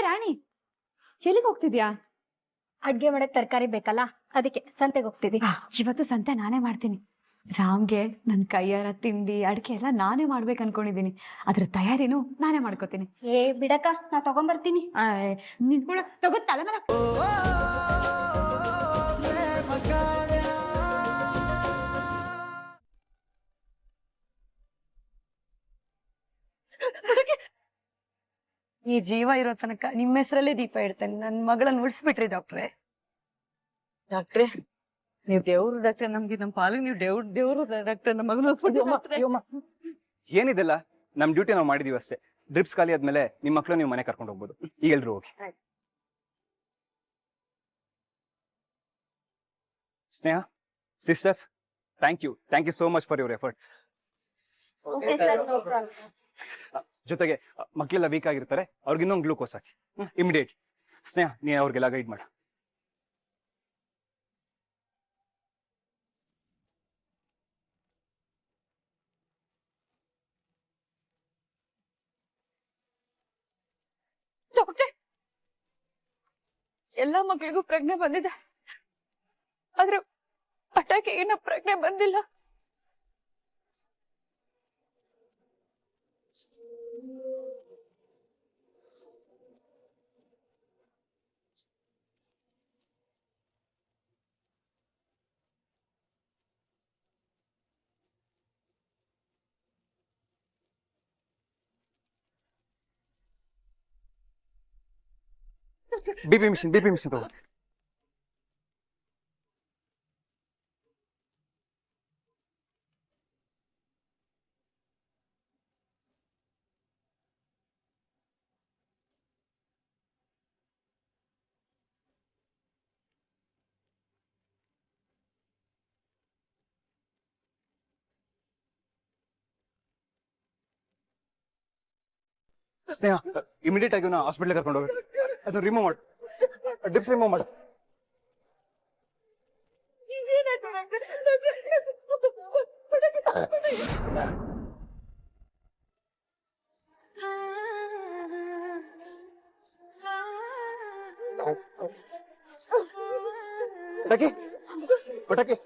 ರಾಣಿ, ಎಲ್ಲಿಗೆ ಹೋಗ್ತಿದ್ಯಾ? ಅಡ್ಗೆ ಮಾಡಕ್ ತರಕಾರಿ ಬೇಕಲ್ಲ, ಅದಕ್ಕೆ ಸಂತೆಗೆ ಹೋಗ್ತಿದ್ವಿ. ಇವತ್ತು ಸಂತೆ ನಾನೇ ಮಾಡ್ತೀನಿ. ರಾಮ್ಗೆ ನನ್ ಕೈಯಾರ ತಿಂಡಿ ಅಡ್ಗೆ ಎಲ್ಲ ನಾನೇ ಮಾಡ್ಬೇಕು ಅನ್ಕೊಂಡಿದೀನಿ. ಅದ್ರ ತಯಾರಿನೂ ನಾನೇ ಮಾಡ್ಕೋತೀನಿ. ಏ ಬಿಡಕ್ಕ, ನಾ ತಗೊಂಬರ್ತೀನಿ. ನಿನ್ ಕೂಡ ತಗೋತಲ್ಲ ಮರ. ಈ ಜೀವ ಇರೋ ತನಕ ನಿಮ್ಮ ಹೆಸರಲ್ಲೇ ದೀಪ ಇಡ್ತೇನೆ. ನನ್ ಮಗಳನ್ನ ಉಳಿಸ್ಬಿಟ್ರಿ ಡಾಕ್ಟ್ರೆ. ಡಾಕ್ಟ್ರೆ, ನೀವು ದೇವ್ರು ಡಾಕ್ಟ್ರೆ. ನಮ್ಗೆ ನಮ್ಮ ಪಾಲಿಗೆ ನೀವು ದೇವ್ರು ಡಾಕ್ಟ್ರೆ. ನಮ್ಮ ಮಗನ ಏನಿದೆಲ್ಲ ನಮ್ ಡ್ಯೂಟಿ ನಾವು ಮಾಡಿದೀವಿ ಅಷ್ಟೇ. ಡ್ರಿಪ್ಸ್ ಖಾಲಿ ಆದ್ಮೇಲೆ ನಿಮ್ ಮಕ್ಳು ನೀವು ಮನೆ ಕರ್ಕೊಂಡು ಹೋಗ್ಬೋದು. ಈಗ ಎಲ್ರು ಹೋಗಿ. Sneha, sisters, thank you so much for your effort. ಜೊತೆಗೆ ಮಕ್ಕಳೆಲ್ಲ ವೀಕ್ ಆಗಿರ್ತಾರೆ, ಅವ್ರಿಗೆ ಇನ್ನೊಂದು ಗ್ಲೂಕೋಸ್ ಹಾಕಿ ಇಮಿಡಿಯೇಟ್. ಸ್ನೇಹ, ನೀ ಅವ್ರಿಗೆಲ್ಲ ಗೈಡ್ ಮಾಡ. ಎಲ್ಲಾ ಮಕ್ಳಿಗೂ ಪ್ರಜ್ಞೆ ಬಂದಿದೆ, ಆದ್ರೆ ಪಟಾಕಿ ಏನ ಪ್ರಜ್ಞೆ ಬಂದಿಲ್ಲ. ಬಿಪಿ ಮಿಷಿನ್ ತಗೋ. ಸ್ನೇಹ, ಇಮಿಡಿಯೇಟ್ ಆಗಿ ಹಾಸ್ಪಿಟಲ್ ಕರ್ಕೊಂಡು ಹೋಗಿ ಅದು ರಿಮೂವ್ ಮಾಡು. ಡಿಪ್ಸ್ ರಿಮೂವ್ ಮಾಡು. ಪಟಾಕಿ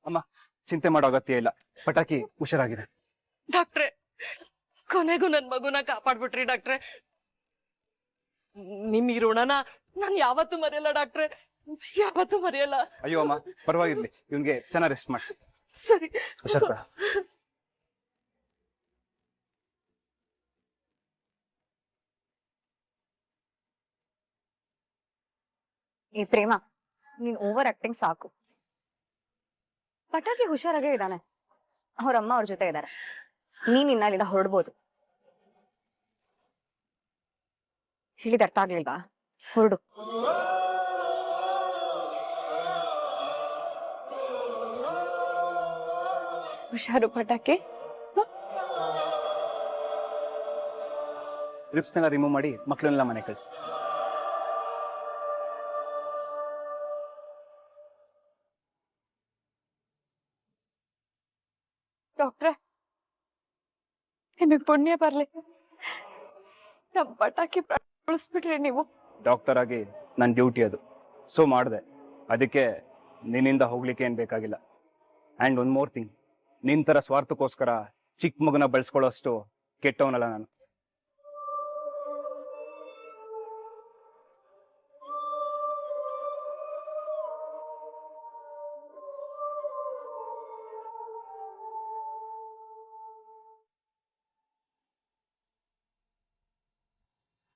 ಅಮ್ಮ, ಚಿಂತೆ ಮಾಡೋ ಅಗತ್ಯ ಇಲ್ಲ. ಪಟಾಕಿ ಹುಷಾರಾಗಿದೆ. ಡಾಕ್ಟ್ರೆ, ಕೊನೆಗೂ ನನ್ ಮಗುನ ಕಾಪಾಡ್ಬಿಟ್ರಿ ಡಾಕ್ಟ್ರೆ. ನಿಮ್ ಈ ಋಣನ ನಾನ್ ಯಾವತ್ತೂ ಮರೆಯಲ್ಲ ಡಾಕ್ಟ್ರೆ, ಯಾವತ್ತೂ ಮರೆಯಲ್ಲ. ಅಯ್ಯೋ ಅಮ್ಮ, ಪರವಾಗಿರ್ಲಿ, ಇವನ್ಗೆ ಚೆನ್ನಾಗಿ ರೆಸ್ಟ್ ಮಾಡಿಸಿ. ಸರಿ. ಹುಷಾರ್. ಏ ಪ್ರೇಮ, ನೀನ್ ಓವರ್ ಆಕ್ಟಿಂಗ್ ಸಾಕು. ಪಟಾಕಿ ಹುಷಾರಾಗೇ ಇದ್ದಾನೆ, ಅವ್ರಮ್ಮ ಅವ್ರ ಜೊತೆ ಇದ್ದಾರೆ. ನೀನ್ ಇಲ್ಲಿಂದ ಹೊರಡ್ಬೋದು. ಹೇಳಿದ ಅರ್ಥ ಆಗ್ಲಿಲ್ವಾ? ಹೊರಡು. ಹುಷಾರು ಪಟಾಕಿ. ಡ್ರಿಪ್ಸ್ನೆಲ್ಲ ರಿಮೂವ್ ಮಾಡಿ ಮಕ್ಕಳನ್ನೆಲ್ಲ ಮನೆ ಕಳಿಸಿ. ಡಾಕ್ಟ್ರೆ, ನಿಮಗ್ ಪುಣ್ಯ ಬರ್ಲಿ, ನಮ್ ಪಟಾಕಿ ಉಳಿಸ್ಬಿಟ್ರಿ ನೀವು. ಡಾಕ್ಟರ್ ಆಗಿ ನನ್ನ ಡ್ಯೂಟಿ ಅದು, ಸೊ ಮಾಡಿದೆ. ಅದಕ್ಕೆ ನಿನ್ನಿಂದ ಹೋಗ್ಲಿಕ್ಕೆ ಏನ್ ಬೇಕಾಗಿಲ್ಲ. ಆ್ಯಂಡ್ ಒನ್ ಮೋರ್ ಥಿಂಗ್, ನಿನ್ ತರ ಸ್ವಾರ್ಥಕ್ಕೋಸ್ಕರ ಚಿಕ್ಕ ಮಗನ ಬೆಳೆಸ್ಕೊಳ್ಳೋ ಅಷ್ಟು ಕೆಟ್ಟವನಲ್ಲ ನಾನು.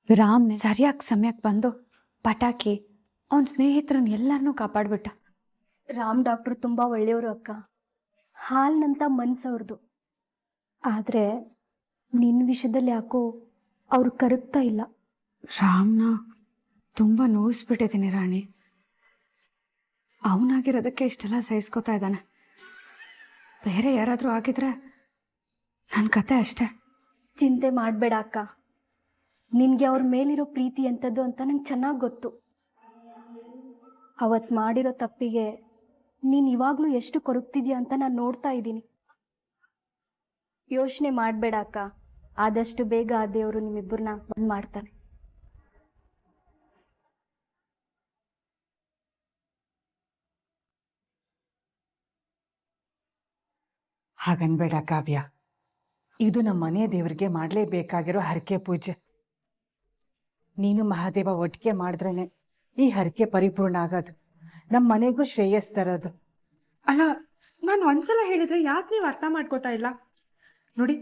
ರಾಮ್ನೆ ಸರಿಯಾಗಿ ಸಮಯಕ್ಕೆ ಬಂದು ಪಟಾಕಿ ಅವನ ಸ್ನೇಹಿತರನ್ನ ಎಲ್ಲರನ್ನೂ ಕಾಪಾಡ್ಬಿಟ್ಟ. ರಾಮ್ ಡಾಕ್ಟರ್ ತುಂಬಾ ಒಳ್ಳೆಯವರು ಅಕ್ಕ, ಹಾಲ್ನಂತ ಮನ್ಸವ್ರದು. ಆದ್ರೆ ನಿನ್ ವಿಷಯದಲ್ಲಿ ಯಾಕೋ ಅವ್ರು ಕರಗ್ತಾ ಇಲ್ಲ. ರಾಮ್ನ ತುಂಬಾ ನೋಯಿಸ್ಬಿಟ್ಟಿದ್ದೀನಿ ರಾಣಿ. ಅವನಾಗಿರೋದಕ್ಕೆ ಇಷ್ಟೆಲ್ಲ ಸಹಿಸ್ಕೋತಾ ಇದ್ದಾನೆ. ಬೇರೆ ಯಾರಾದರೂ ಆಗಿದ್ರೆ ನನ್ನ ಕತೆ ಅಷ್ಟೇ. ಚಿಂತೆ ಮಾಡಬೇಡ ಅಕ್ಕ. ನಿನಗೆ ಅವ್ರ ಮೇಲಿರೋ ಪ್ರೀತಿ ಎಂಥದ್ದು ಅಂತ ನಂಗೆ ಚೆನ್ನಾಗಿ ಗೊತ್ತು. ಅವತ್ತು ಮಾಡಿರೋ ತಪ್ಪಿಗೆ ನೀನು ಇವಾಗಲೂ ಎಷ್ಟು ಕೊರಗ್ತಿದ್ಯಾ ಅಂತ ನಾನು ನೋಡ್ತಾ ಇದ್ದೀನಿ. ಯೋಚನೆ ಮಾಡಬೇಡ ಅಕ್ಕ. ಆದಷ್ಟು ಬೇಗ ಆ ದೇವರು ನಿಮ್ಮಿಬ್ಬರನ್ನ ಬಂದ್ ಮಾಡ್ತಾನೆ. ಹಾಗನ್ಬೇಡ ಕಾವ್ಯ. ಇದು ನಮ್ಮ ಮನೆ ದೇವರಿಗೆ ಮಾಡಲೇಬೇಕಾಗಿರೋ ಹರಕೆ ಪೂಜೆ. ನೀನು ಮಹಾದೇವ ಒಟ್ಟಿಗೆ ಮಾಡಿದ್ರೇನೆ ಈ ಹರಕೆ ಪರಿಪೂರ್ಣ ಆಗೋದು, ನಮ್ಮ ಮನೆಗೂ ಶ್ರೇಯಸ್ ತರೋದು. ಅಲ್ಲ, ನಾನು ಒಂದ್ಸಲ ಹೇಳಿದ್ರೆ ಯಾಕೆ ನೀವು ಅರ್ಥ ಮಾಡ್ಕೋತಾ ಇಲ್ಲ? ನೋಡಿ,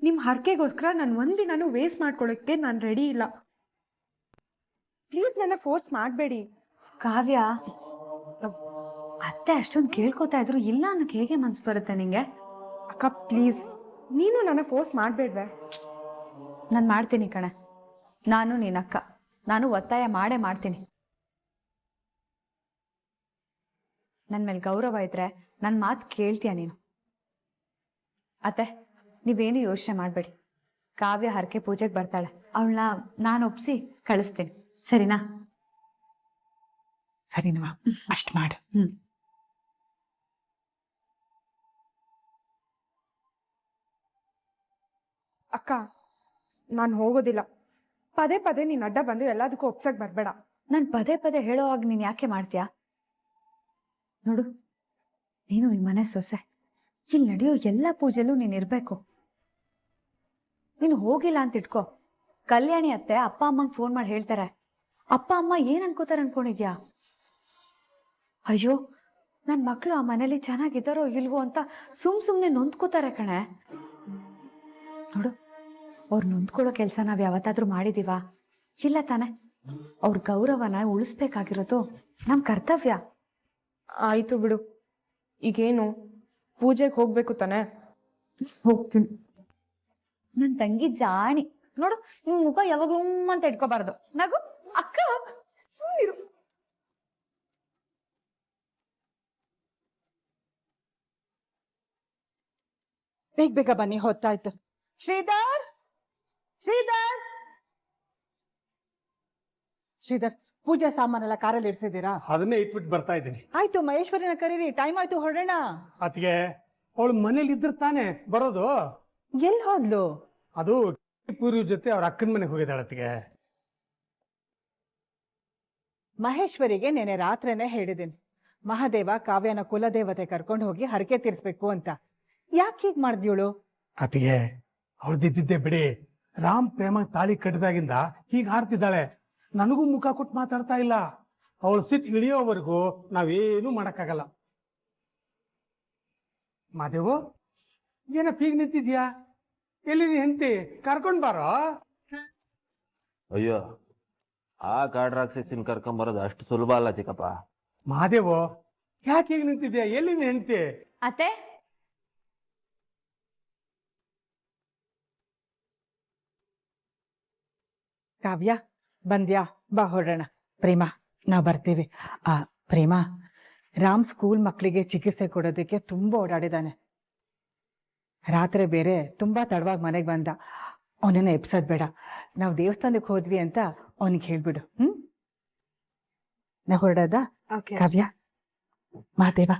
ನಿಮ್ಮ ಹರಕೆಗೋಸ್ಕರ ನಾನು ಒಂದಿನೂ ವೇಸ್ಟ್ ಮಾಡ್ಕೊಳ್ಳೋಕ್ಕೆ ನಾನು ರೆಡಿ ಇಲ್ಲ. ಪ್ಲೀಸ್ ನನ್ನ ಫೋರ್ಸ್ ಮಾಡಬೇಡಿ. ಕಾವ್ಯ, ಅತ್ತೆ ಅಷ್ಟೊಂದು ಕೇಳ್ಕೊತಾ ಇದ್ರು ಇಲ್ಲ ಅನ್ನಕ್ಕೆ ಹೇಗೆ ಮನ್ಸು ಬರುತ್ತೆ ನಿಂಗೆ? ಅಕ್ಕ ಪ್ಲೀಸ್, ನೀನು ನನ್ನ ಫೋರ್ಸ್ ಮಾಡಬೇಡ್ವೆ. ನಾನು ಮಾಡ್ತೀನಿ ಕಣೆ. ನಾನು ನಿನ್ನಕ್ಕ, ನಾನು ಒತ್ತಾಯ ಮಾಡೇ ಮಾಡ್ತೀನಿ. ನನ್ನ ಮೇಲೆ ಗೌರವ ಇದ್ರೆ ನನ್ನ ಮಾತು ಕೇಳ್ತೀಯ ನೀನು? ಅತ್ತೆ, ನೀವೇನು ಯೋಚನೆ ಮಾಡಬೇಡಿ. ಕಾವ್ಯ ಹರಕೆ ಪೂಜೆಗೆ ಬರ್ತಾಳೆ. ಅವಳನ್ನ ನಾನು ಒಪ್ಸಿ ಕಳಿಸ್ತೀನಿ, ಸರಿನಾ? ಸರಿನವಾ? ಅಷ್ಟು ಮಾಡು. ಅಕ್ಕ, ನಾನು ಹೋಗೋದಿಲ್ಲ. ಪದೇ ಪದೇ ನೀನು ಅಡ್ಡ ಬಂದು ಎಲ್ಲದಕ್ಕೂ ಒಪ್ಸಕ್ ಬರಬೇಡ. ನಾನು ಪದೇ ಪದೇ ಹೇಳೋ ಹಾಗೆ ನೀನು ಯಾಕೆ ಮಾಡ್ತೀಯಾ? ನೋಡು, ನೀನು ಈ ಮನೆ ಸೊಸೆ. ಇಲ್ಲಿ ನಡೆಯೋ ಎಲ್ಲ ಪೂಜೆಲೂ ನೀನು ಇರಬೇಕು. ನೀನು ಹೋಗಿಲ್ಲ ಅಂತ ಇಟ್ಕೋ, ಕಲ್ಯಾಣಿ ಅತ್ತೆ ಅಪ್ಪ ಅಮ್ಮಂಗೆ ಫೋನ್ ಮಾಡಿ ಹೇಳ್ತಾರೆ. ಅಪ್ಪ ಅಮ್ಮ ಏನ್ ಅನ್ಕೋತಾರೆ ಅನ್ಕೊಂಡಿದ್ಯಾ? ಅಯ್ಯೋ, ನನ್ನ ಮಕ್ಕಳು ಆ ಮನೇಲಿ ಚೆನ್ನಾಗಿದ್ದಾರೋ ಇಲ್ವೋ ಅಂತ ಸುಮ್ಮನೆ ನೊಂದ್ಕೋತಾರೆ ಕಣೆ. ನೋಡು, ಅವ್ರು ನೊಂದ್ಕೊಳ್ಳೋ ಕೆಲಸ ನಾವು ಯಾವತ್ತಾದ್ರೂ ಮಾಡಿದೀವ? ಇಲ್ಲ ತಾನೆ. ಅವ್ರ ಗೌರವನ ಉಳಿಸ್ಬೇಕಾಗಿರೋದು ನಮ್ಮ ಕರ್ತವ್ಯ. ಆಯ್ತು ಬಿಡು, ಈಗೇನು ಪೂಜೆಗೆ ಹೋಗ್ಬೇಕು ತಾನೆ? ಹೋಗ್ತೀನಿ. ನನ್ನ ತಂಗಿ ಜಾಣಿ ನೋಡು, ನಿನ್ ಮುಖ ಯಾವಾಗ್ಲೂ ಅಂತ ಇಟ್ಕೋಬಾರ್ದು. ನಗು ಅಕ್ಕ, ಸುಮ್ಮನಿರು. ಬೇಗ ಬೇಗ ಬನ್ನಿ, ಹೊತ್ತಾಯ್ತು. ಶ್ರೀಧರ್, ಶ್ರೀಧರ್, ಶ್ರೀಧರ್, ಪೂಜಾ ಸಾಮಾನೆಲ್ಲ ಕಾರಲ್ಲಿ ಇಡ್ಸಿದ್ದೀರಾ? ಅದನ್ನೇ ಇಟ್ಬಿಟ್ಟು ಬರ್ತಾ ಇದ್ದೀನಿ. ಆಯ್ತು, ಮಹೇಶ್ವರಿನ ಕರೀರಿ, ಟೈಮ್ ಆಯ್ತು, ಹೊರಡೋಣ. ಅದಕ್ಕೆ ಅವಳು ಮನೇಲಿ ಇದ್ರೆ ತಾನೇ ಬರೋದು. ಎಲ್ಲಿ ಹೋದ್ಲು? ಅದು ಪೂರ್ವಿ ಜೊತೆ ಅವ್ರ ಅಕ್ಕನ ಮನೆಗೆ ಹೋಗಿದ್ದಾಳೆ. ಅದಕ್ಕೆ ಮಹೇಶ್ವರಿಗೆ ನೆನೆ ರಾತ್ರಿನೇ ಹೇಳಿದ್ದೀನಿ, ಮಹಾದೇವ ಕಾವ್ಯನ ಕುಲದೇವತೆ ಕರ್ಕೊಂಡು ಹೋಗಿ ಹರಕೆ ತೀರ್ಸ್ಬೇಕು ಅಂತ. ಯಾಕೆ ಹೀಗ್ ಮಾಡಿದ್ಯೋಳು? ಅದಕ್ಕೆ ಅವಳ್ದಿದ್ದಿದ್ದೆ ಬಿಡಿ. ರಾಮ್ ಪ್ರೇಮ ತಾಳಿ ಕಟ್ಟಿದಾಗಿಂದ ಹೀಗೆ ಹಾರ್ತಿದ್ದಾಳೆ. ನನಗೂ ಮುಖ ಕೊಟ್ಟು ಮಾತಾಡ್ತಾ ಇಲ್ಲ. ಅವಳು ಸಿಟ್ ಇಳಿಯೋವರೆಗೂ ನಾವೇನು ಮಾಡಕ್ಕಾಗಲ್ಲ. ಮಾದೇವು, ಏನಪ್ಪ ಹೀಗೆ ನಿಂತಿದ್ಯಾ? ಎಲ್ಲಿ ನೀ ಹೆಂಡತಿ? ಕರ್ಕೊಂಡ್ ಬಾರೋ. ಅಯ್ಯೋ, ಆ ಕಾಡ್ ರಾಕ್ಷಸಿನ ಕರ್ಕೊಂಬರೋದು ಅಷ್ಟು ಸುಲಭ ಅಲ್ಲ ಚಿಕ್ಕಪ್ಪ. ಮಾದೇವು, ಯಾಕೆ ಹೀಗೆ ನಿಂತಿದ್ಯಾ? ಎಲ್ಲಿ ನೀ ಹೆಂಡತಿ? ಅತ್ತೆ, ಕಾವ್ಯ ಬಂದ್ಯಾ? ಬಾ ಹೊರಡೋಣ. ಪ್ರೇಮ, ನಾವು ಬರ್ತೀವಿ. ಪ್ರೇಮ, ರಾಮ್ ಸ್ಕೂಲ್ ಮಕ್ಕಳಿಗೆ ಚಿಕಿತ್ಸೆ ಕೊಡೋದಕ್ಕೆ ತುಂಬಾ ಓಡಾಡಿದಾನೆ. ರಾತ್ರಿ ಬೇರೆ ತುಂಬಾ ತಡವಾಗಿ ಮನೆಗೆ ಬಂದ. ಅವನನ್ನ ಎಬ್ಸೋದ್ ಬೇಡ. ನಾವು ದೇವಸ್ಥಾನಕ್ಕೆ ಹೋದ್ವಿ ಅಂತ ಅವನಿಗೆ ಹೇಳ್ಬಿಡು. ನಾ ಹೊರಡೋದ? ಕಾವ್ಯ, ಮಾದೇವ.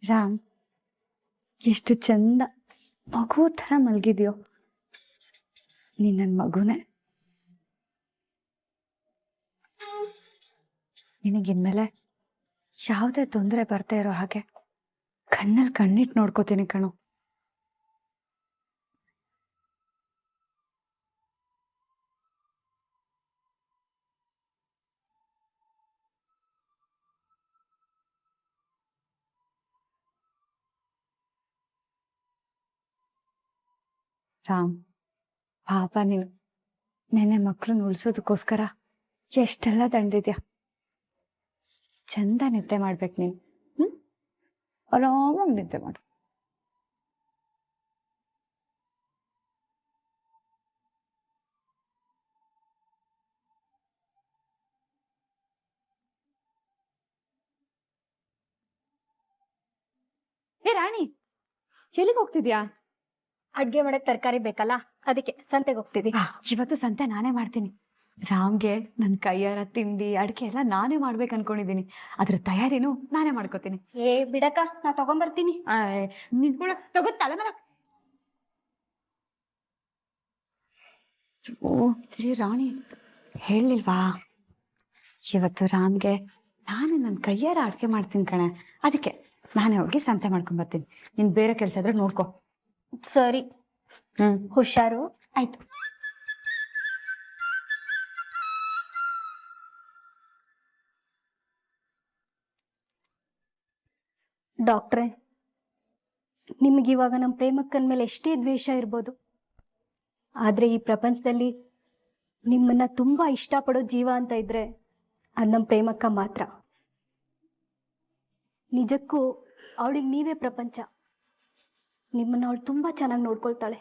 ರಾಮ್, ಎಷ್ಟು ಚಂದ ಮಗು ಥರ ಮಲಗಿದ್ಯೋ. ನೀನ್ ನನ್ನ ಮಗುನೇ. ನಿನಗಿನ್ಮೇಲೆ ಯಾವುದೇ ತೊಂದರೆ ಬರ್ತಾ ಇರೋ ಹಾಗೆ ಕಣ್ಣಲ್ಲಿ ಕಣ್ಣಿಟ್ಟು ನೋಡ್ಕೋತೀನಿ ಕಣು. ರಾಮ್, ಪಾಪ ನೀನು ನೆನೆ ಮಕ್ಕಳನ್ನ ಉಳಿಸೋದಕ್ಕೋಸ್ಕರ ಎಷ್ಟೆಲ್ಲ ದಂಡಿದ್ಯಾ. ಚಂದ ನಿದ್ದೆ ಮಾಡ್ಬೇಕು ನೀನು. ಆರಾಮಾಗಿ ನಿದ್ದೆ ಮಾಡು. ಏ ರಾಣಿ, ಎಲ್ಲಿಗೆ ಹೋಗ್ತಿದ್ಯಾ? ಅಡ್ಗೆ ಮಾಡಕ್ ತರಕಾರಿ ಬೇಕಲ್ಲ, ಅದಕ್ಕೆ ಸಂತೆಗೆ ಹೋಗ್ತಿದ್ದಿ. ಇವತ್ತು ಸಂತೆ ನಾನೇ ಮಾಡ್ತೀನಿ. ರಾಮ್ಗೆ ನನ್ನ ಕೈಯಾರ ತಿಂಡಿ ಅಡಿಕೆ ಎಲ್ಲ ನಾನೇ ಮಾಡ್ಬೇಕು ಅನ್ಕೊಂಡಿದ್ದೀನಿ. ಅದ್ರ ತಯಾರಿನೂ ನಾನೇ ಮಾಡ್ಕೋತೀನಿ. ಏ ಬಿಡಕ್ಕ, ನಾ ತಗೊಂಬರ್ತೀನಿ. ನಿಂತ್ಕೊಳ್ಳ ತಗೋ ತಲೆ ಮೇಲೆ. ಓ ರಾಣಿ, ಹೇಳಿಲ್ವಾ ಇವತ್ತು ರಾಮ್ಗೆ ನಾನು ನನ್ನ ಕೈಯಾರ ಅಡಿಕೆ ಮಾಡ್ತೀನಿ ಕಣೆ. ಅದಕ್ಕೆ ನಾನೇ ಹೋಗಿ ಸಂತೆ ಮಾಡ್ಕೊಂಬರ್ತೀನಿ. ನೀನ್ ಬೇರೆ ಕೆಲಸ ಇದ್ರೆ ನೋಡ್ಕೊ. ಸರಿ, ಹುಷಾರು. ಆಯ್ತು. ಡಾಕ್ಟ್ರೇ, ನಿಮಗಿವಾಗ ನಮ್ಮ ಪ್ರೇಮಕ್ಕನ ಮೇಲೆ ಎಷ್ಟೇ ದ್ವೇಷ ಇರ್ಬೋದು, ಆದರೆ ಈ ಪ್ರಪಂಚದಲ್ಲಿ ನಿಮ್ಮನ್ನ ತುಂಬಾ ಇಷ್ಟಪಡೋ ಜೀವ ಅಂತ ಇದ್ರೆ ಅದು ನಮ್ಮ ಪ್ರೇಮಕ್ಕ ಮಾತ್ರ. ನಿಜಕ್ಕೂ ಅವಳಿಗೆ ನೀವೇ ಪ್ರಪಂಚ. ನಿಮ್ಮನ್ನ ಅವಳು ತುಂಬಾ ಚೆನ್ನಾಗಿ ನೋಡ್ಕೊಳ್ತಾಳೆ.